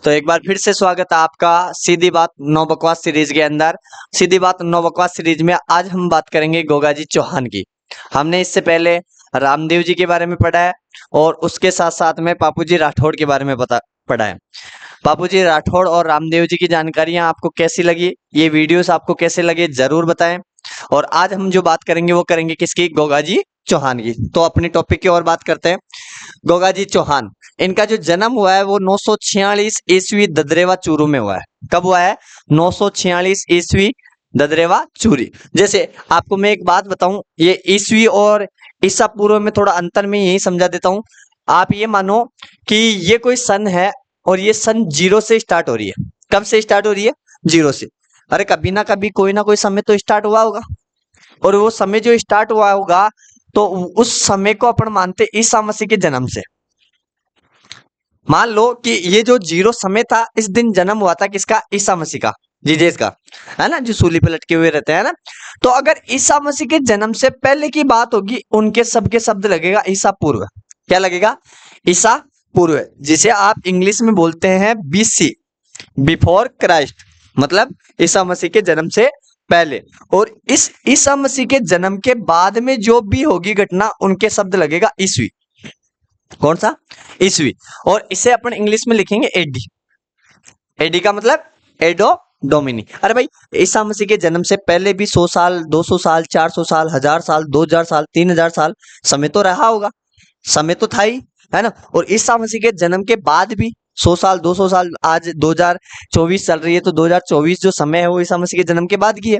तो एक बार फिर से स्वागत है आपका सीधी बात नौ बकवास सीरीज के अंदर। सीधी बात नौ बकवास सीरीज में आज हम बात करेंगे गोगाजी चौहान की। हमने इससे पहले रामदेव जी के बारे में पढ़ा है और उसके साथ साथ में पापूजी राठौड़ के बारे में पढ़ा है। पापूजी राठौड़ और रामदेव जी की जानकारियां आपको कैसी लगी, ये वीडियोस आपको कैसे लगे जरूर बताएं। और आज हम जो बात करेंगे वो करेंगे किसकी, गोगाजी चौहान की। तो अपनी टॉपिक की ओर बात करते हैं। गोगाजी चौहान, इनका जो जन्म हुआ है वो 946 ईस्वी ददरेवा चूरू में हुआ है। कब हुआ है? 946 ईस्वी ददरेवा चूरी। जैसे आपको मैं एक बात बताऊं, ये ईस्वी और ईसा पूर्व में थोड़ा अंतर में यही समझा देता हूं। आप ये मानो कि ये कोई सन है और ये सन 0 से स्टार्ट हो रही है। कब से स्टार्ट हो रही है? 0 से। अरे कभी ना कभी कोई ना कोई समय तो स्टार्ट हुआ होगा, और वो समय जो स्टार्ट हुआ होगा तो उस समय को अपन मानते ईसा मसीह के जन्म से। मान लो कि ये जो 0 समय था, इस दिन जन्म हुआ था किसका? ईसा मसीह का, जीजेस का, है ना, जो सूली पे लटके हुए रहते हैं ना। तो अगर ईसा मसीह के जन्म से पहले की बात होगी, उनके सबके शब्द लगेगा ईसा पूर्व। क्या लगेगा? ईसा पूर्व, जिसे आप इंग्लिश में बोलते हैं बीसी, बिफोर क्राइस्ट, मतलब ईसा मसीह के जन्म से पहले। और इस ईसा मसीह के जन्म के बाद में जो भी होगी घटना, उनके शब्द लगेगा ईस्वी। कौन सा? ईस्वी। और इसे अपन इंग्लिश में लिखेंगे एडी। एडी का मतलब एडो डोमिनी। अरे भाई, ईसा मसीह के जन्म से पहले भी 100 साल, 200 साल, 400 साल, 1000 साल, 2000 साल, 3000 साल समय तो रहा होगा, समय तो था ही, है ना। और ईसा मसीह के जन्म के बाद भी 100 साल, 200 साल, आज 2024 चल रही है, तो 2024 जो समय है वो ईसा मसीह के जन्म के बाद की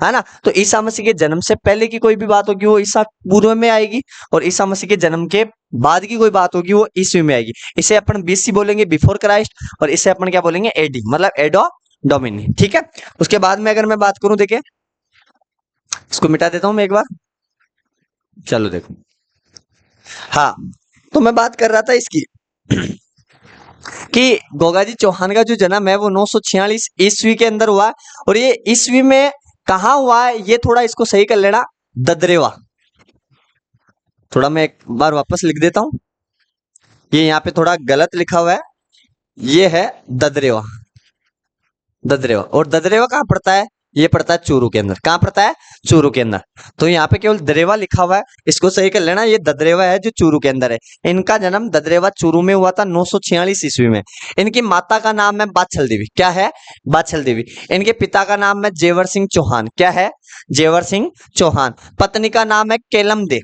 है ना। तो ईसा मसीह के जन्म से पहले की कोई भी बात होगी वो ईसा पूर्व में आएगी, और ईसा मसीह के जन्म के बाद की कोई बात होगी वो ईस्वी में आएगी। इसे अपन बीसी बोलेंगे, बिफोर क्राइस्ट, और इसे अपन क्या बोलेंगे? एडी, मतलब एडो डोमिनी। ठीक है। उसके बाद में अगर मैं बात करूं, देखिए इसको मिटा देता हूं मैं एक बार, चलो देखो। हाँ, तो मैं बात कर रहा था इसकी कि गोगाजी चौहान का जो जन्म है वो 946 ईस्वी के अंदर हुआ है। और ये ईस्वी में कहाँ हुआ है, ये थोड़ा इसको सही कर लेना, ददरेवा। थोड़ा मैं एक बार वापस लिख देता हूं, ये यहाँ पे थोड़ा गलत लिखा हुआ है, ये है ददरेवा। ददरेवा, और ददरेवा कहाँ पड़ता है? ये पड़ता है चूरू के अंदर। कहाँ पड़ता है? चूरू के अंदर। तो यहाँ पे केवल दरेवा लिखा हुआ है, इसको सही कर लेना, ये ददरेवा है जो चूरू के अंदर है। इनका जन्म ददरेवा चूरू में हुआ था 946 ईस्वी में। इनकी माता का नाम है बाछल देवी। क्या है? बाछल देवी। इनके पिता का नाम है जेवर सिंह चौहान। क्या है? जेवर सिंह चौहान। पत्नी का नाम है केलम दे।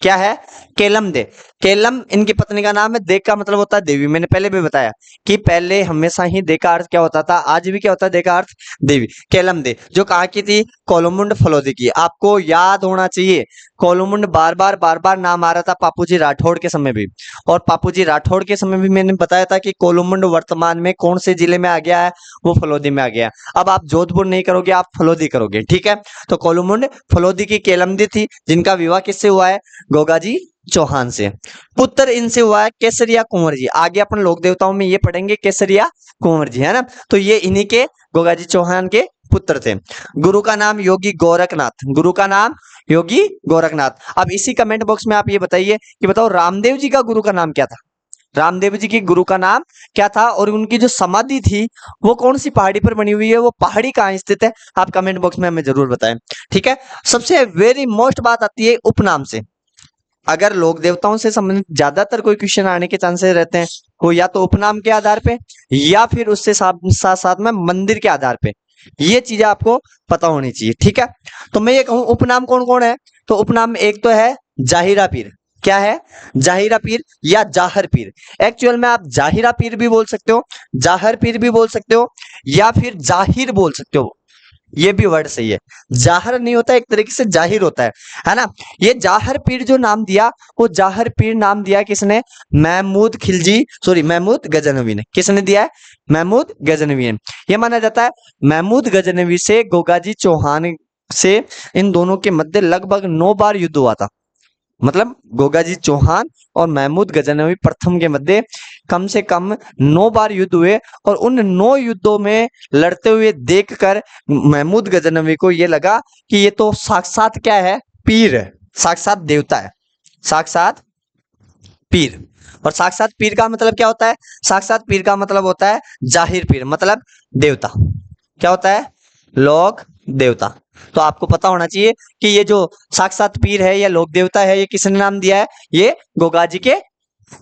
क्या है? केलम दे। केलम इनकी पत्नी का नाम है। दे का मतलब होता है देवी। मैंने पहले भी बताया कि पहले हमेशा ही दे का अर्थ क्या होता था, आज भी क्या होता है दे का अर्थ? देवी। केलम दे जो कहाँ की थी? कोलुमुंड फलोदी की। आपको याद होना चाहिए, कोलुमुंड बार बार नाम आ रहा था पापूजी राठौड़ के समय भी, और पापूजी राठौड़ के समय भी मैंने बताया था कि कोलुमुंड वर्तमान में कौन से जिले में आ गया है? वो फलोदी में आ गया है। अब आप जोधपुर नहीं करोगे, आप फलोदी करोगे, ठीक है। तो कोलुमुंड फलोदी की केलमदी थी, जिनका विवाह किससे हुआ है? गोगाजी चौहान से। पुत्र इनसे हुआ है केसरिया कुंवर जी। आगे अपन लोक देवताओं में ये पढ़ेंगे केसरिया कुंवर जी, है ना। तो ये इन्हीं के, गोगाजी चौहान के पुत्र थे। गुरु का नाम योगी गोरखनाथ। गुरु का नाम योगी गोरखनाथ। अब इसी कमेंट बॉक्स में आप ये बताइए कि बताओ रामदेव जी का गुरु का नाम क्या था? रामदेव जी की गुरु का नाम क्या था? और उनकी जो समाधि थी वो कौन सी पहाड़ी पर बनी हुई है? वो पहाड़ी कहाँ स्थित है? आप कमेंट बॉक्स में हमें जरूर बताएं, ठीक है। सबसे वेरी मोस्ट बात आती है उपनाम से। अगर लोक देवताओं से संबंधित ज्यादातर कोई क्वेश्चन आने के चांसेस रहते हैं, वो या तो उपनाम के आधार पे या फिर उससे साथ साथ में मंदिर के आधार पे। ये चीजें आपको पता होनी चाहिए, ठीक है। तो मैं ये कहूँ उपनाम कौन कौन है, तो उपनाम में एक तो है जाहिरा पीर। क्या है? जाहिरा पीर या जाहर पीर। एक्चुअल में आप जाहिरा पीर भी बोल सकते हो, जाहर पीर भी बोल सकते हो, या फिर जाहिर बोल सकते हो। ये भी वर्ड सही है। जाहर नहीं होता, एक तरीके से जाहिर होता है ना। ये जाहर पीर जो नाम दिया, वो जाहर पीर नाम दिया किसने? महमूद खिलजी, सॉरी महमूद गजनवी ने। किसने दिया है? महमूद गजनवी ने। यह माना जाता है महमूद गजनवी से गोगाजी चौहान से इन दोनों के मध्य लगभग 9 बार युद्ध हुआ था। मतलब गोगाजी चौहान और महमूद गजनवी प्रथम के मध्य कम से कम 9 बार युद्ध हुए, और उन 9 युद्धों में लड़ते हुए देखकर महमूद गजनवी को यह लगा कि ये तो साक्षात क्या है? पीर है, साक्षात देवता है, साक्षात पीर। और साक्षात पीर का मतलब क्या होता है? साक्षात पीर का मतलब होता है जाहिर पीर, मतलब देवता। क्या होता है? लोक देवता। तो आपको पता होना चाहिए कि ये जो साक्षात पीर है या लोक देवता है, ये किसने नाम दिया है? ये गोगा जी के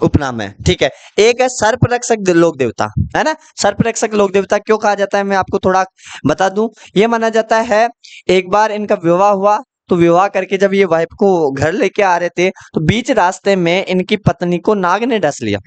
उपनाम है। ठीक है। एक है सर्परक्षक लोक देवता, है ना। सर्परक्षक लोक देवता क्यों कहा जाता है, मैं आपको थोड़ा बता दूं। ये माना जाता है एक बार इनका विवाह हुआ, तो विवाह करके जब ये वाइफ को घर लेके आ रहे थे, तो बीच रास्ते में इनकी पत्नी को नाग ने डस लिया,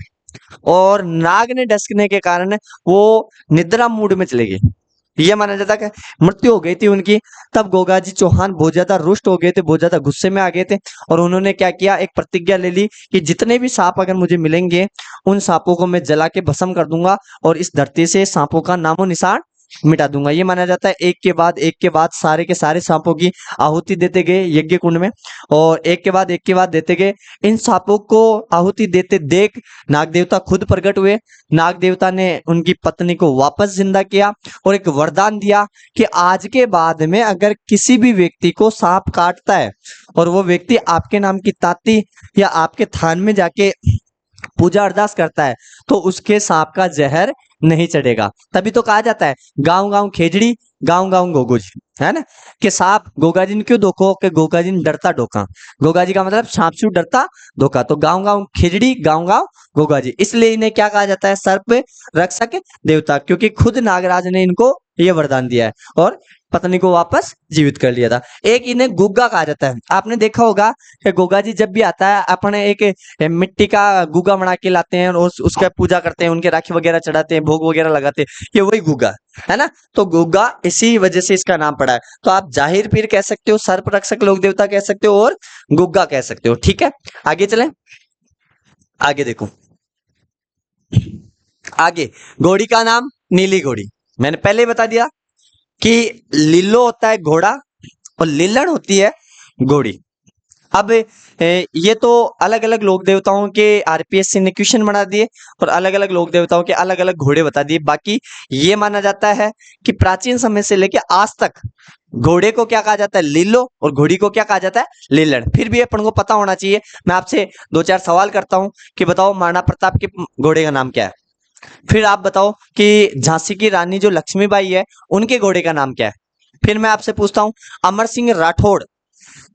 और नाग ने डसने के कारण वो निद्रा मूड में चले गए। ये माना जाता है कि मृत्यु हो गई थी उनकी। तब गोगा जी चौहान बहुत ज्यादा रुष्ट हो गए थे, बहुत ज्यादा गुस्से में आ गए थे, और उन्होंने क्या किया, एक प्रतिज्ञा ले ली कि जितने भी सांप अगर मुझे मिलेंगे, उन सांपों को मैं जला के भस्म कर दूंगा, और इस धरती से सांपों का नामो निशान मिटा दूंगा। ये माना जाता है एक के बाद सारे के सारे सांपों की आहुति देते गए यज्ञ कुंड में, और एक के बाद देते गए। इन सांपों को आहुति देते देख नाग देवता खुद प्रकट हुए। नाग देवता ने उनकी पत्नी को वापस जिंदा किया, और एक वरदान दिया कि आज के बाद में अगर किसी भी व्यक्ति को सांप काटता है, और वो व्यक्ति आपके नाम की ताती या आपके थान में जाके पूजा अरदास करता है, तो उसके सांप का जहर नहीं चढ़ेगा। तभी तो कहा जाता है गांव गांव खेजड़ी, गांव गांव गोगो जी, है ना। कि सांप गोगा जी ने क्यों धोखो, कि गोगा जी ने डरता डोका। गोगा जी का मतलब सांप से डरता धोखा, तो गांव गांव खेजड़ी, गांव गांव गोगा जी। इसलिए इन्हें क्या कहा जाता है? सर्प रक्षक देवता, क्योंकि खुद नागराज ने इनको ये वरदान दिया है, और पत्नी को वापस जीवित कर लिया था। एक इन्हें गुग्गा कहा जाता है। आपने देखा होगा कि गोगा जी जब भी आता है, अपने एक मिट्टी का गुग्गा बना के लाते हैं, और उसका पूजा करते हैं, उनके राखी वगैरह चढ़ाते हैं, भोग वगैरह लगाते हैं। ये वही गुग्गा है ना। तो गुग्गा इसी वजह से इसका नाम पड़ा है। तो आप जाहिर पीर कह सकते हो, सर्प रक्षक लोक देवता कह सकते हो, और गुग्गा कह सकते हो। ठीक है, आगे चलें। आगे देखो, आगे घोड़ी का नाम नीली घोड़ी। मैंने पहले ही बता दिया कि लिल्लो होता है घोड़ा, और लिल्लण होती है घोड़ी। अब ये तो अलग अलग लोक देवताओं के आरपीएससी ने क्वेश्चन बना दिए, और अलग अलग लोक देवताओं के अलग अलग घोड़े बता दिए। बाकी ये माना जाता है कि प्राचीन समय से लेकर आज तक घोड़े को क्या कहा जाता है? लिल्लो, और घोड़ी को क्या कहा जाता है? लिल्लण। फिर भी अपन को पता होना चाहिए। मैं आपसे दो चार सवाल करता हूं कि बताओ महाराणा प्रताप के घोड़े का नाम क्या है। फिर आप बताओ कि झांसी की रानी जो लक्ष्मीबाई है, उनके घोड़े का नाम क्या है। फिर मैं आपसे पूछता हूँ अमर सिंह राठौड़,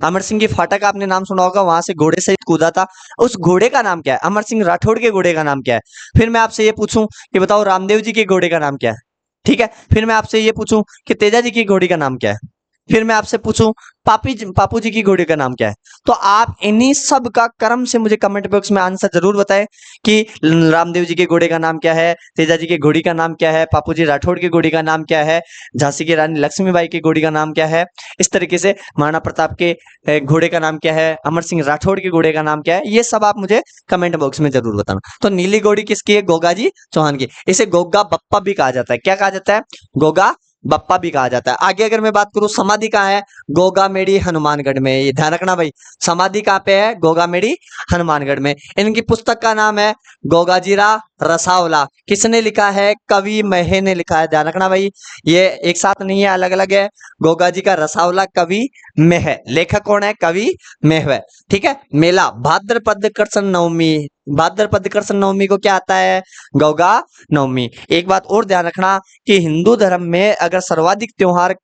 अमर सिंह की फाटक आपने नाम सुना होगा, वहां से घोड़े सहित कूदा था, उस घोड़े का नाम क्या है? अमर सिंह राठौड़ के घोड़े का नाम क्या है? फिर मैं आपसे ये पूछूं कि बताओ रामदेव जी के घोड़े का नाम क्या है। ठीक है। फिर मैं आपसे ये पूछूं कि तेजा जी की घोड़ी का नाम क्या है। फिर मैं आपसे पूछूं पापू जी की घोड़ी का नाम क्या है। तो आप इन्हीं सब का क्रम से मुझे कमेंट बॉक्स में आंसर जरूर बताएं कि रामदेव जी के घोड़े का नाम क्या है, तेजा जी के घोड़ी का नाम क्या है, पापू जी राठौड़ की घोड़ी का नाम क्या है, झांसी की रानी लक्ष्मीबाई की घोड़ी का नाम क्या है। इस तरीके से महाराणा प्रताप के घोड़े का नाम क्या है, अमर सिंह राठौड़ के घोड़े का नाम क्या है, ये सब आप मुझे कमेंट बॉक्स में जरूर बताना। तो नीली घोड़ी किसकी है? गोगा जी चौहान की। इसे गोगा बप्पा भी कहा जाता है। क्या कहा जाता है? गोगा बप्पा भी कहा जाता है। आगे अगर मैं बात करूं, समाधि कहाँ है? गोगामेड़ी हनुमानगढ़ में। ये ध्यान रखना भाई, समाधि कहाँ पे है? गोगामेड़ी हनुमानगढ़ में। इनकी पुस्तक का नाम है गोगाजीरा रसावला। किसने लिखा है? कवि मेहे ने लिखा है। ध्यान रखना भाई, ये एक साथ नहीं है, अलग अलग है। गोगा जी का रसावला कवि मेह, लेखक कौन है? कवि मेह। ठीक है। मेला भाद्रपद कृष्ण नवमी, भाद्रपद कृष्ण नवमी को क्या आता है? गोगा नवमी। एक बात और ध्यान रखना कि हिंदू धर्म में अगर सर्वाधिक त्योहार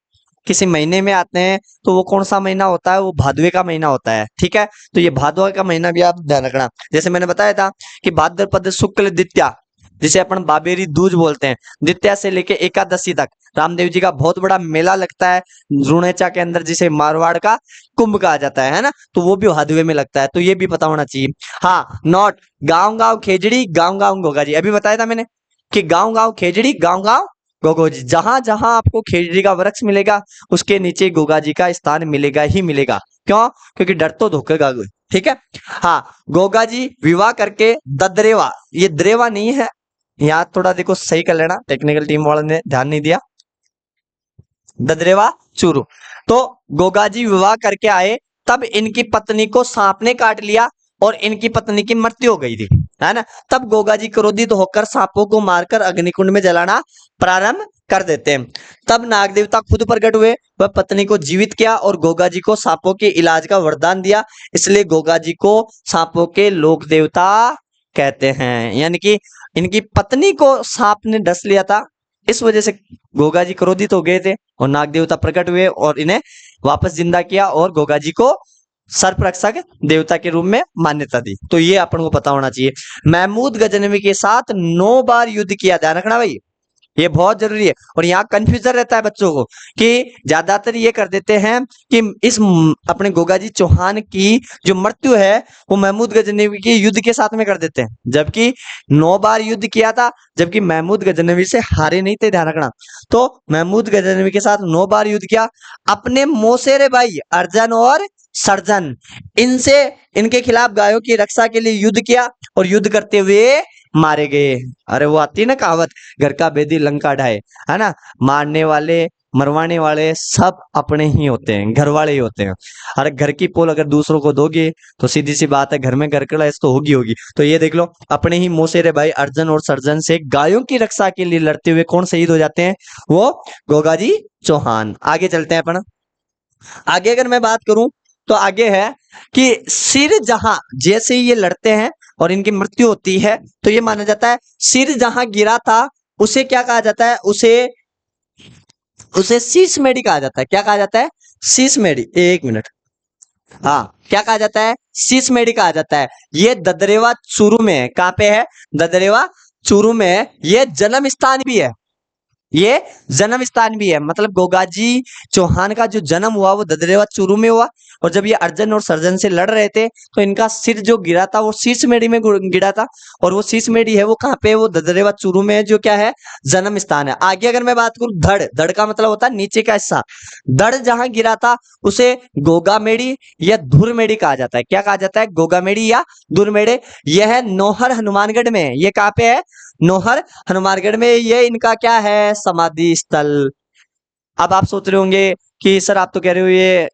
किसी महीने में आते हैं, तो वो कौन सा महीना होता है? वो भादवे का महीना होता है। ठीक है। तो ये भादवा का महीना भी आप ध्यान रखना। जैसे मैंने बताया था कि भाद्रपद शुक्ल द्वितीया, जिसे अपन बाबेरी दूज बोलते हैं, द्वितीया से लेके एकादशी तक रामदेव जी का बहुत बड़ा मेला लगता है रुणेचा के अंदर, जिसे मारवाड़ का कुंभ कहा जाता है ना। तो वो भी भादवे में लगता है, तो ये भी पता होना चाहिए। हाँ, नोट, गांव गांव खेजड़ी, गांव गांव गोगा जी। अभी बताया था मैंने कि गांव गांव खेजड़ी, गांव गांव गोगो जी। जहां जहां आपको खेजड़ी का वृक्ष मिलेगा, उसके नीचे गोगा जी का स्थान मिलेगा ही मिलेगा। क्यों? क्योंकि डर तो धोखेगा। ठीक है। हाँ, गोगा जी विवाह करके ददरेवा, ये द्रेवा नहीं है, यहाँ थोड़ा देखो सही कर लेना, टेक्निकल टीम वालों ने ध्यान नहीं दिया। ददरेवा चूरू। तो गोगा जी विवाह करके आए, तब इनकी पत्नी को सांप ने काट लिया, और इनकी पत्नी की मृत्यु हो गई थी, है ना। तब गोगा जी क्रोधित होकर सांपों को मारकर अग्निकुंड में जलाना प्रारंभ कर देते हैं। तब नाग देवता खुद प्रकट हुए, वह पत्नी को जीवित किया और गोगा जी को सांपों के इलाज का वरदान दिया, इसलिए गोगा जी को सांपों के लोक देवता कहते हैं। यानी कि इनकी पत्नी को सांप ने डस लिया था, इस वजह से गोगा जी क्रोधित हो गए थे और नाग देवता प्रकट हुए और इन्हें वापस जिंदा किया और गोगा जी को सर्परक्षक देवता के रूप में मान्यता दी। तो ये अपन को पता होना चाहिए। महमूद गजनवी के साथ 9 बार युद्ध किया, ध्यान रखना भाई, ये बहुत जरूरी है। और यहाँ कंफ्यूजन रहता है बच्चों को कि ज्यादातर ये कर देते हैं कि अपने गोगा जी चौहान की जो मृत्यु है वो महमूद गजनवी के युद्ध के साथ में कर देते हैं, जबकि 9 बार युद्ध किया था, जबकि महमूद गजनवी से हारे नहीं थे, ध्यान रखना। तो महमूद गजनवी के साथ 9 बार युद्ध किया, अपने मोसेरे भाई अर्जन और सर्जन इनसे इनके खिलाफ गायों की रक्षा के लिए युद्ध किया और युद्ध करते हुए मारे गए। अरे वो आती है ना कहावत, घर का भेदी लंका ढाए, है ना, मारने वाले मरवाने वाले सब अपने ही होते हैं, घर वाले ही होते हैं। अरे घर की पोल अगर दूसरों को दोगे तो सीधी सी बात है घर में घर कलेश तो होगी होगी। तो ये देख लो, अपने ही मोसेरे भाई अर्जन और सर्जन से गायों की रक्षा के लिए लड़ते हुए कौन शहीद हो जाते हैं, वो गोगा जी चौहान। आगे चलते हैं अपन। आगे अगर मैं बात करूं तो आगे है कि सिर जहां, जैसे ही ये लड़ते हैं और इनकी मृत्यु होती है तो ये माना जाता है सिर जहां गिरा था उसे क्या कहा जाता है, उसे उसे शीश मेढ़ी कहा जाता है। क्या कहा जाता है, शीश मेढ़ी। एक मिनट, हाँ, क्या कहा जाता है, शीश मेढ़ी कहा जाता है। ये ददरेवा चूरू में है। कहाँ पे है, ददरेवा चूरू में है। ये जन्म स्थान भी है, ये जन्म स्थान भी है। मतलब गोगाजी चौहान का जो जन्म हुआ वो ददरेवा चूरू में हुआ, और जब ये अर्जन और सर्जन से लड़ रहे थे तो इनका सिर जो गिरा था वो शीश मेढ़ी में गिरा था, और वो शीश मेढ़ी है वो कहाँ पे है, वो ददरेवा चूरू में है, जो क्या है, जन्म स्थान है। आगे अगर मैं बात करूं, धड़, धड़ का मतलब होता है नीचे का हिस्सा। धड़ जहां गिरा था उसे गोगा मेढ़ी या धुर मेढ़ी कहा जाता है। क्या कहा जाता है, गोगा मेढ़ी या धुर मेढ़ी। यह है नौहर हनुमानगढ़ में। ये कहाँ पे है, नौहर हनुमानगढ़ में। ये इनका क्या है, समाधि स्थल। अब आप सोच रहे होंगे कि सर आप तो कह रहे हो ये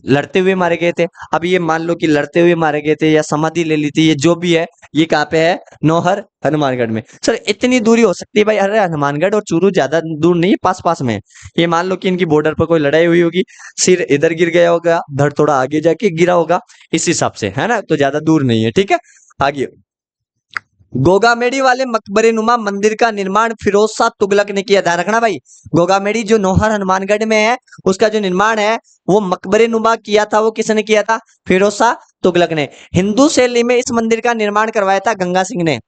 लड़ते हुए मारे गए थे। अब ये मान लो कि लड़ते हुए मारे गए थे या समाधि ले ली थी, ये जो भी है, ये कहाँ पे है, नौहर हनुमानगढ़ में। सर इतनी दूरी हो सकती है भाई, अरे हनुमानगढ़ और चूरू ज्यादा दूर नहीं है, पास पास में है। ये मान लो कि इनकी बॉर्डर पर कोई लड़ाई हुई होगी, सिर इधर गिर गया होगा, धड़ थोड़ा आगे जाके गिरा होगा, इस हिसाब से, है ना, तो ज्यादा दूर नहीं है। ठीक है, आगे। गोगामेड़ी वाले मकबरे नुमा मंदिर का निर्माण फिरोज शाह तुगलक ने किया। ध्यान रखना भाई, गोगामेड़ी जो नौहर हनुमानगढ़ में है उसका जो निर्माण है वो मकबरे नुमा किया था, वो किसने किया था, फिरोज शाह तुगलक ने। हिंदू शैली में इस मंदिर का निर्माण करवाया था गंगा सिंह ने।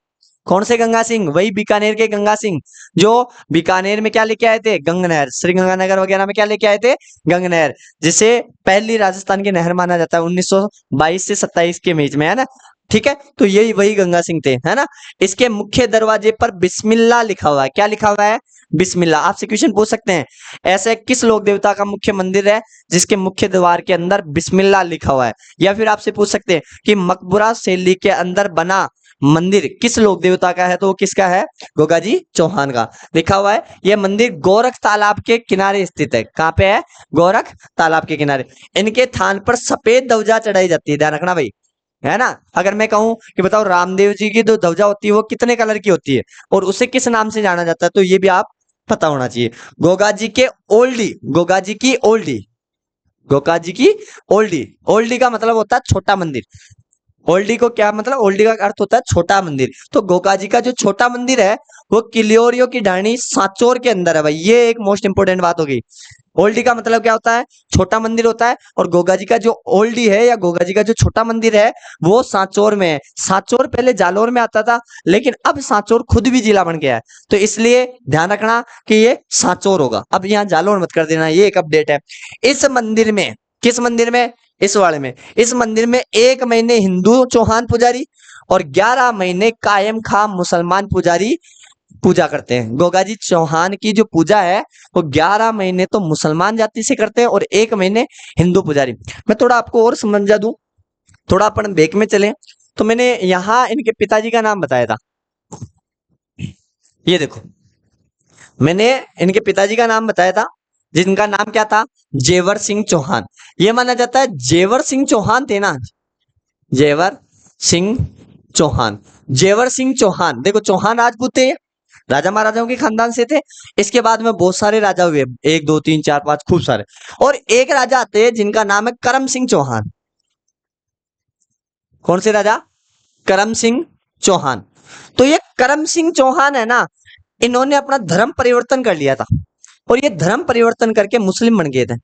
कौन से गंगा सिंह, वही बीकानेर के गंगा सिंह, जो बीकानेर में क्या लेके आए थे, गंगनहर, श्रीगंगानगर वगैरह में क्या लेके आए थे, गंगनहर, जिसे पहली राजस्थान की नहर माना जाता है 1922 से 27 के बीच में, है ना। ठीक है, तो यही वही गंगा सिंह थे, है ना। इसके मुख्य दरवाजे पर बिस्मिल्लाह लिखा हुआ है। क्या लिखा हुआ है, बिस्मिल्लाह। आपसे क्वेश्चन पूछ सकते हैं, ऐसे किस लोक देवता का मुख्य मंदिर है जिसके मुख्य द्वार के अंदर बिस्मिल्लाह लिखा हुआ है। या फिर आपसे पूछ सकते हैं कि मकबरा शैली के अंदर बना मंदिर किस लोक देवता का है, तो वो किसका है, गोगाजी चौहान का। लिखा हुआ है यह मंदिर गोरख तालाब के किनारे स्थित है। कहाँ पे है, गोरख तालाब के किनारे। इनके थान पर सफेद ध्वजा चढ़ाई जाती है, ध्यान रखना भाई, है ना। अगर मैं कहूं कि बताओ रामदेव जी की जो ध्वजा होती है वो कितने कलर की होती है और उसे किस नाम से जाना जाता है, तो ये भी आप पता होना चाहिए। गोगाजी के ओल्डी, गोगाजी की ओल्डी, गोगाजी की ओल्डी, ओल्डी का मतलब होता है छोटा मंदिर। ओल्डी को क्या मतलब, ओल्डी का अर्थ होता है छोटा मंदिर। तो गोगाजी का जो छोटा मंदिर है वो किलियोरियो की ढाणी सांचौर के अंदर है भाई। ये एक मोस्ट इंपोर्टेंट बात होगी। ओल्डी का मतलब क्या होता है, छोटा मंदिर होता है, और गोगाजी का जो ओल्डी है या गोगाजी का जो छोटा मंदिर है वो सांचौर में है। सांचौर पहले जालोर में आता था, लेकिन अब सांचौर खुद भी जिला बन गया है, तो इसलिए ध्यान रखना कि ये सांचौर होगा। अब यहाँ जालोर मत कर देना, ये एक अपडेट है। इस मंदिर में, किस मंदिर में, इस वाले में, इस मंदिर में 1 महीने हिंदू चौहान पुजारी और 11 महीने कायम खा मुसलमान पुजारी पूजा करते हैं। गोगाजी चौहान की जो पूजा है वो 11 महीने तो मुसलमान जाति से करते हैं और 1 महीने हिंदू पुजारी। मैं थोड़ा आपको और समझा दूं, थोड़ा अपन बेक में चले, तो मैंने यहाँ इनके पिताजी का नाम बताया था। ये देखो, मैंने इनके पिताजी का नाम बताया था, जिनका नाम क्या था, जेवर सिंह चौहान। ये माना जाता है जेवर सिंह चौहान थे ना, जेवर सिंह चौहान, जेवर सिंह चौहान। देखो चौहान राजपूत थे, राजा महाराजाओं के खानदान से थे। इसके बाद में बहुत सारे राजा हुए, 1 2 3 4 5 खूब सारे। और एक राजा आते हैं जिनका नाम है करम सिंह चौहान। कौन से राजा? करम सिंह चौहान। तो ये करम सिंह चौहान है ना, इन्होंने अपना धर्म परिवर्तन कर लिया था और ये धर्म परिवर्तन करके मुस्लिम बन गए थे।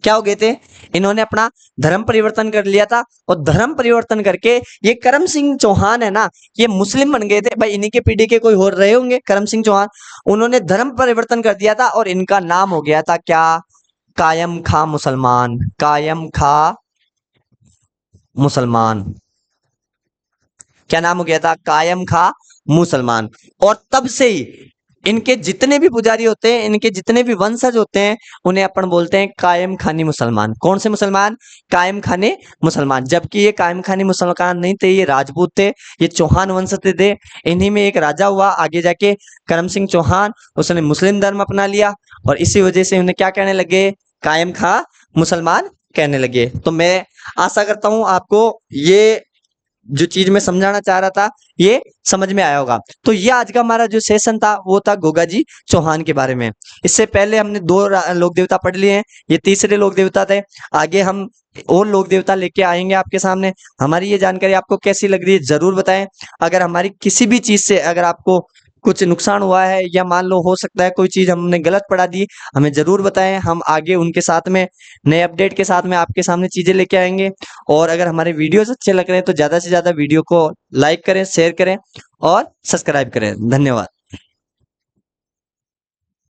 क्या हो गए थे? इन्होंने अपना धर्म परिवर्तन कर लिया था और धर्म परिवर्तन करके ये करम सिंह चौहान है ना, ये मुस्लिम बन गए थे। भाई इन्हीं के पीढ़ी के कोई और रहे होंगे करम सिंह चौहान। उन्होंने धर्म परिवर्तन कर दिया था और इनका नाम हो गया था क्या? कायम खां मुसलमान। कायम खां मुसलमान। क्या नाम हो गया था? कायम खां मुसलमान। और तब से ही इनके जितने भी पुजारी होते हैं, इनके जितने भी वंशज होते हैं, उन्हें अपन बोलते हैं कायम खानी मुसलमान। कौन से मुसलमान? कायम खाने मुसलमान। जबकि ये कायम खानी मुसलमान नहीं थे, ये राजपूत थे, ये चौहान वंश से थे। इन्हीं में एक राजा हुआ आगे जाके करम सिंह चौहान, उसने मुस्लिम धर्म अपना लिया और इसी वजह से उन्हें क्या कहने लगे? कायम खा मुसलमान कहने लगे। तो मैं आशा करता हूं आपको ये जो चीज मैं समझाना चाह रहा था ये समझ में आया होगा। तो ये आज का हमारा जो सेशन था वो था गोगा जी चौहान के बारे में। इससे पहले हमने 2 लोक देवता पढ़ लिए हैं, ये तीसरे लोक देवता थे। आगे हम और लोक देवता लेके आएंगे आपके सामने। हमारी ये जानकारी आपको कैसी लग रही है जरूर बताएं। अगर हमारी किसी भी चीज से अगर आपको कुछ नुकसान हुआ है या मान लो हो सकता है कोई चीज हमने गलत पढ़ा दी, हमें जरूर बताएं। हम आगे उनके साथ में नए अपडेट के साथ में आपके सामने चीजें लेके आएंगे। और अगर हमारे वीडियोस अच्छे लग रहे हैं तो ज्यादा से ज्यादा वीडियो को लाइक करें, शेयर करें और सब्सक्राइब करें। धन्यवाद।